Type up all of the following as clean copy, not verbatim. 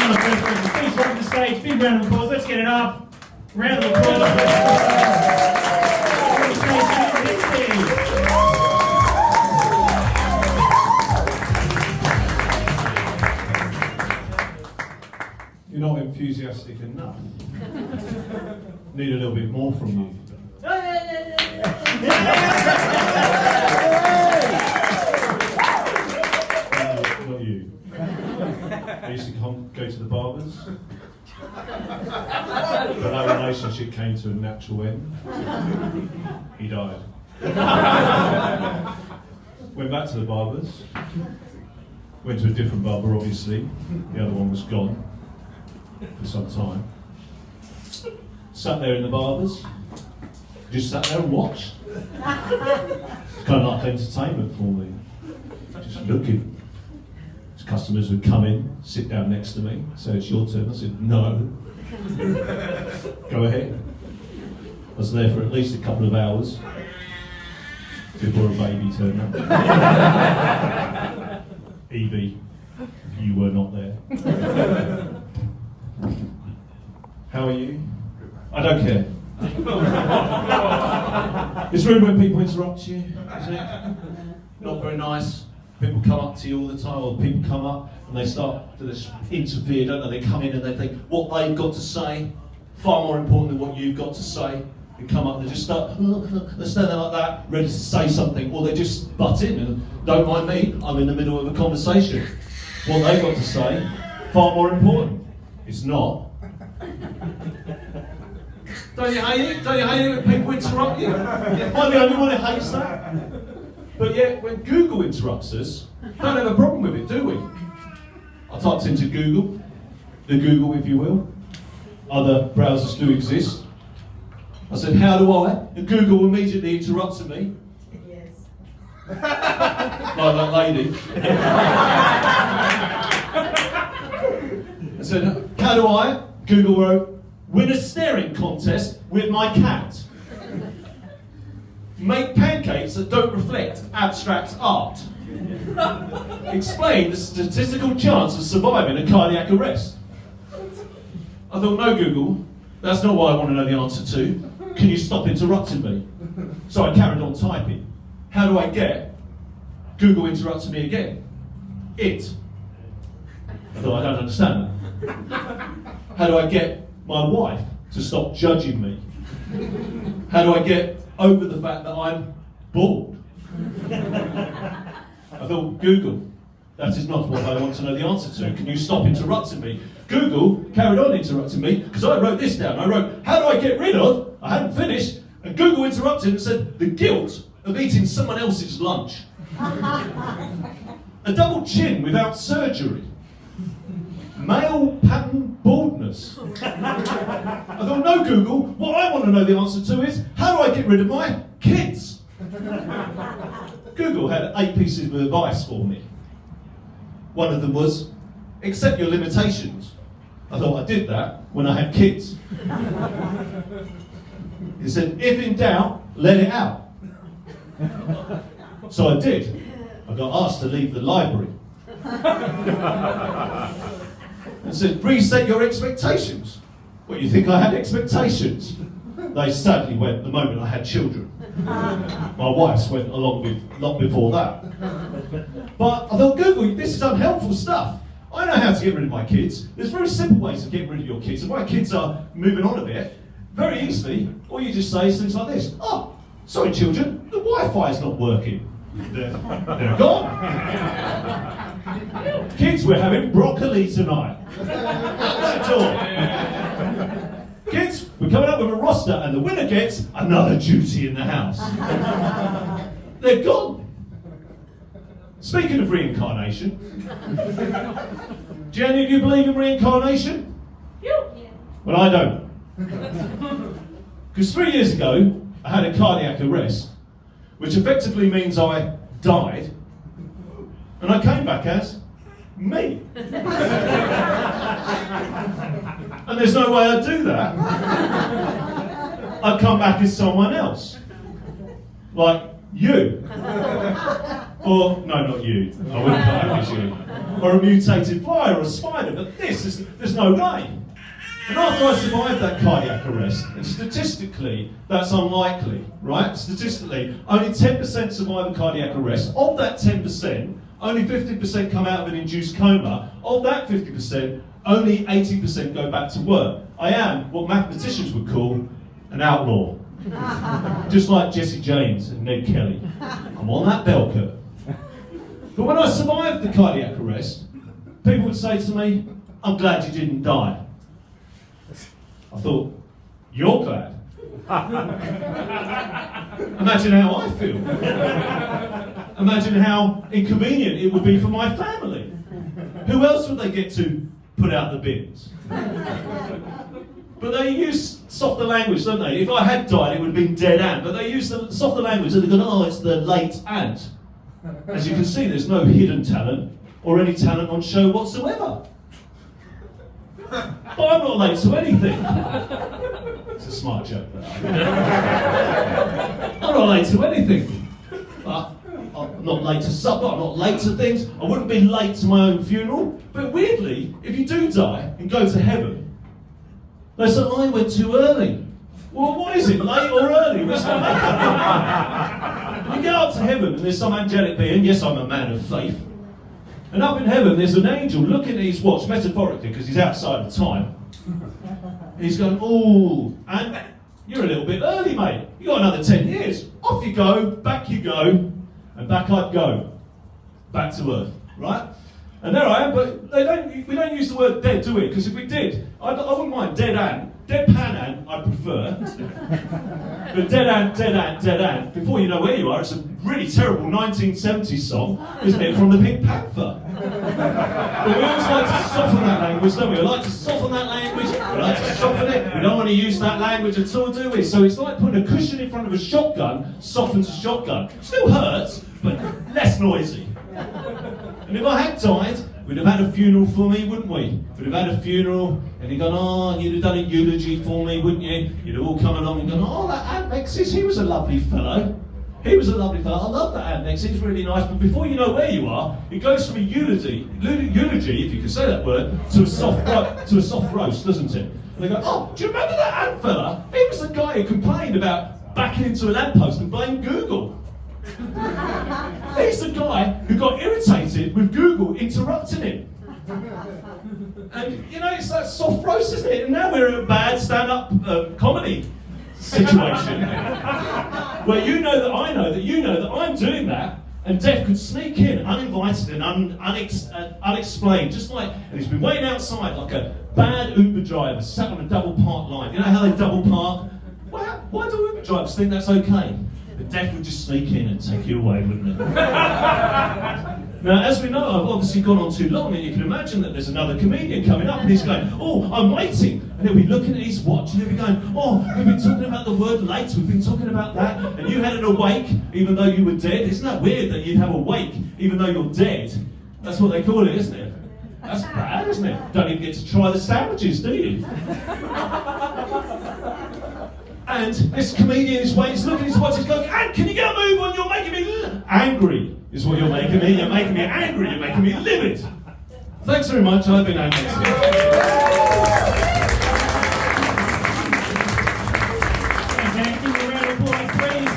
on the first person. Please welcome to the stage. Big round of applause. Let's get it up. Round of applause. You're not enthusiastic enough. Need a little bit more from you. Not you. I used to go to the barbers, but that relationship came to a natural end. He died. Went back to the barbers. Went to a different barber, obviously. The other one was gone for some time. Sat there in the barbers. Just sat there and watched. It's kind of like entertainment for me. Just looking. Customers would come in, sit down next to me, say, it's your turn. I said, no. Go ahead. I was there for at least a couple of hours before a baby turned up. Evie, you were not there. How are you? I don't care. It's rude when people interrupt you, isn't it? Not very nice. People come up to you all the time, or people come up and they start to interfere, don't they? They come in and they think what they've got to say, far more important than what you've got to say. They come up and they just start, they stand there like that, ready to say something, or they just butt in and don't mind me, I'm in the middle of a conversation. What they've got to say, far more important. It's not. Don't you hate it? Don't you hate it when people interrupt you? Am I the only one who hates that? But yet, when Google interrupts us, don't have a problem with it, do we? I typed into Google, the Google, if you will. Other browsers do exist. I said, how do I? And Google immediately interrupted me. Yes. Like that lady. I said, how do I? Google wrote, win a staring contest with my cat. Make pancakes that don't reflect abstract art. Explain the statistical chance of surviving a cardiac arrest. I thought, no, Google, that's not what I want to know the answer to. Can you stop interrupting me? So I carried on typing. How do I get? Google interrupted me again. It. I thought, I don't understand that. How do I get my wife to stop judging me? How do I get over the fact that I'm bald? I thought, Google, that is not what I want to know the answer to. Can you stop interrupting me? Google carried on interrupting me because I wrote this down. I wrote, how do I get rid of, I hadn't finished, and Google interrupted and said, the guilt of eating someone else's lunch. A double chin without surgery. Male pattern baldness. I thought, no, Google, what I want to know the answer to is, how do I get rid of my kids? Google had 8 pieces of advice for me. One of them was, accept your limitations. I thought, I did that when I had kids. It said, if in doubt, let it out. So I did. I got asked to leave the library. And said, reset your expectations. What, you think I had expectations? They sadly went the moment I had children. My wife's went along with long before that. But I thought, Google, this is unhelpful stuff. I know how to get rid of my kids. There's very simple ways of getting rid of your kids. If my kids are moving on a bit, very easily, all you just say is things like this. Oh, sorry children, the Wi-Fi is not working. They're gone. Kids, we're having broccoli tonight. That's all. Kids, we're coming up with a roster and the winner gets another duty in the house. They're gone. Speaking of reincarnation, do any of you believe in reincarnation? Well, I don't. Because 3 years ago, I had a cardiac arrest, which effectively means I died, and I came back as me. And there's no way I'd do that. I'd come back as someone else. Like you. Or, no, not you. I wouldn't hope it's you. Or a mutated fly or a spider, but there's no way. And after I survived that cardiac arrest, and statistically, that's unlikely, right? Statistically, only 10% survive a cardiac arrest. Of that 10%, only 50% come out of an induced coma. Of that 50%, only 80% go back to work. I am what mathematicians would call an outlaw. Just like Jesse James and Ned Kelly. I'm on that bell curve. But when I survived the cardiac arrest, people would say to me, I'm glad you didn't die. I thought, you're glad? Imagine how I feel. Imagine how inconvenient it would be for my family. Who else would they get to put out the bins? But they use softer language, don't they? If I had died, it would have been dead ant. But they use the softer language, and they're going, oh, it's the late ant. As you can see, there's no hidden talent or any talent on show whatsoever. But I'm not late to anything. It's a smart joke, but I'm not late to anything. But I'm not late to supper, I'm not late to things. I wouldn't be late to my own funeral. But weirdly, if you do die and go to heaven, they say, I went too early. Well, what is it, late or early? Let's not make up. You get up to heaven and there's some angelic being, yes, I'm a man of faith. And up in heaven, there's an angel looking at his watch, metaphorically, because he's outside of time. He's going, oh, and you're a little bit early, mate. You got another 10 years. Off you go, and back I'd go. Back to earth, right? And there I am, but we don't use the word dead, do we? Because if we did, I wouldn't mind dead ant. Dead pan ant, I prefer. But dead ant, before you know where you are, it's a really terrible 1970s song, isn't it, from the Pink Panther? But we always like to soften that language, don't we? We like to soften that language, we like to soften it, we don't want to use that language at all, do we? So it's like putting a cushion in front of a shotgun, softens a shotgun. Still hurts, but less noisy. And if I had died, we'd have had a funeral for me, wouldn't we? We'd have had a funeral, and you'd gone, oh, and you'd have done a eulogy for me, wouldn't you? You'd have all come along and gone, oh, that Ant Mexis, he was a lovely fellow. He was a lovely fellow. I love that Ant Mexis, he's really nice. But before you know where you are, it goes from a eulogy, if you can say that word, to a soft roast, doesn't it? And they go, oh, do you remember that ant fella? He was the guy who complained about backing into a lamppost and blamed Google. He's the guy who got irritated with Google interrupting him. And, you know, it's that soft roast, isn't it? And now we're in a bad stand-up comedy situation where you know that I know that you know that I'm doing that, and Dev could sneak in uninvited and unexplained, just like, and he's been waiting outside like a bad Uber driver sat on a double park line. You know how they double park? Why do Uber drivers think that's okay? But Dev would just sneak in and take you away, wouldn't it? Now, as we know, I've obviously gone on too long, and you can imagine that there's another comedian coming up, and he's going, oh, I'm waiting. And he'll be looking at his watch, and he'll be going, oh, we've been talking about the word late, we've been talking about that, and you had an awake, even though you were dead. Isn't that weird that you'd have a wake, even though you're dead? That's what they call it, isn't it? That's bad, isn't it? Don't even get to try the sandwiches, do you? And this comedian is waiting, he's looking at his watch, he's going, Ant, can you get a move on? You're making me angry, is what you're making me. You're making me angry, you're making me livid. Thanks very much, I've been Ant Mexis. Thank you. A round of applause, please.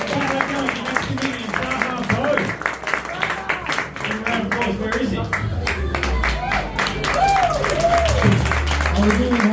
Shout out to the next comedian, barber. A round of applause, where is he? How are you doing?